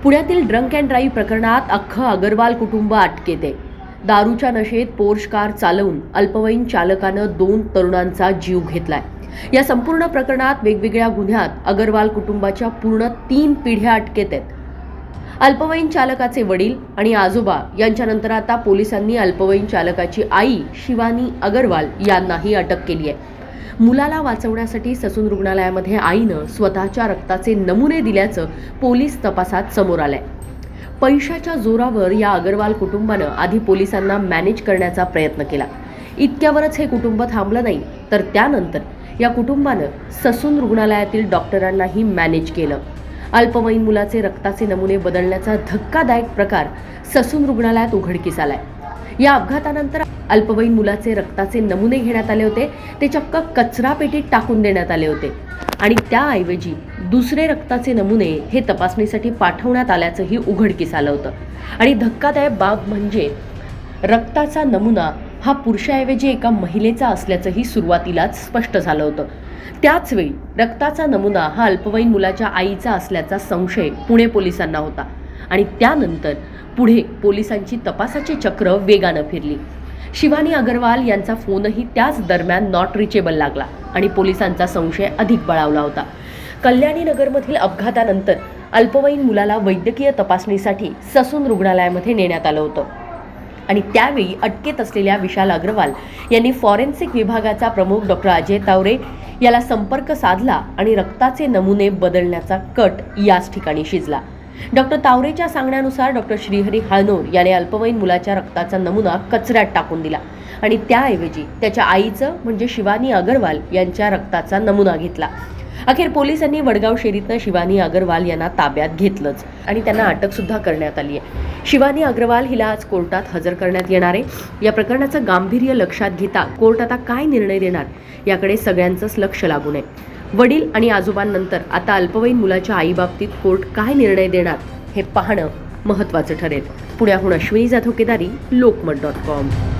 पुण्यातील drunk and drive प्रकरणात अख्खं अगरवाल कुटुंब अटकेत आहे. दारूच्या नशेत पोर्श कार चालवून अल्पवयीन चालकानं 2 तरुणांचा जीव घेतलाय. या संपूर्ण प्रकरणात वेगवेगळ्या गुन्ह्यात अगरवाल कुटुंबाच्या पूर्ण 3 पिढ्या अटकेत आहेत. अल्पवयीन चालकाचे वडील आणि आजोबा यांच्यानंतर आता पोलिसांनी अल्पवयीन चालकाची आई शिवानी अगरवाल यांनाही अटक केली आहे. मुलाला वाचवण्यासाठी ससून रुग्णालयामध्ये आईनं स्वतःच्या रक्ताचे नमुने दिल्याचं पोलीस तपासात समोर आलंय. पैशाच्या जोरावर या अगरवाल कुटुंबानं आधी पोलिसांना मॅनेज करण्याचा प्रयत्न केला. इतक्यावरच हे कुटुंब थांबलं नाही, तर त्यानंतर या कुटुंबानं ससून रुग्णालयातील डॉक्टरांनाही मॅनेज केलं. अल्पवयीन मुलाचे रक्ताचे नमुने बदलण्याचा धक्कादायक प्रकार ससून रुग्णालयात उघडकीस आलाय. या अपघातानंतर अल्पवयीन मुलाचे रक्ताचे नमुने घेण्यात आले होते. ते चक्क कचरा पेटीत टाकून देण्यात आले होते आणि त्याऐवजी दुसरे रक्ताचे नमुने हे तपासणीसाठी पाठवण्यात आल्याचंही उघडकीस आलं होतं. आणि धक्कादायक बाब म्हणजे रक्ताचा नमुना हा पुरुषाऐवजी एका महिलेचा असल्याचंही सुरुवातीलाच स्पष्ट झालं होतं. त्याचवेळी रक्ताचा नमुना हा अल्पवयीन मुलाच्या आईचा असल्याचा संशय पुणे पोलिसांना होता. आणि त्यानंतर पुढे पोलिसांची तपासाची चक्र वेगानं फिरली. शिवानी अगरवाल यांचा फोनही त्याच दरम्यान नॉट रिचेबल लागला आणि पोलिसांचा संशय अधिक बळावला होता. कल्याणी नगरमधील अपघातानंतर अल्पवयीन मुलाला वैद्यकीय तपासणीसाठी ससून रुग्णालयामध्ये नेण्यात आलं होतं आणि त्यावेळी अटकेत असलेल्या विशाल अग्रवाल यांनी फॉरेन्सिक विभागाचा प्रमुख डॉक्टर अजय तावरे याला संपर्क साधला आणि रक्ताचे नमुने बदलण्याचा कट याच ठिकाणी शिजला. डॉक्टर तावरेच्या सांगण्यानुसार डॉक्टर श्रीहरी हाळनोर याने अल्पवयीन मुलाच्या रक्ताचा नमुना कचऱ्यात टाकून दिला आणि त्याऐवजी त्याच्या आईचं म्हणजे शिवानी अगरवाल यांच्या रक्ताचा नमुना घेतला. अखेर पोलिसांनी वडगाव शेरीतनं शिवानी अगरवाल यांना ताब्यात घेतलंच आणि त्यांना अटक सुद्धा करण्यात आली आहे. शिवानी अग्रवाल हिला आज कोर्टात हजर करण्यात येणार आहे. या प्रकरणाचं गांभीर्य लक्षात घेता कोर्ट आता काय निर्णय देणार याकडे सगळ्यांचंच लक्ष लागून आहे. वडील आणि आजोबांनंतर आता अल्पवयीन मुलाच्या आईबाबतीत कोर्ट काय निर्णय देणार हे पाहणं महत्त्वाचं ठरेल. पुण्याहून अश्विनी जाधव केदारी, लोकमत.com.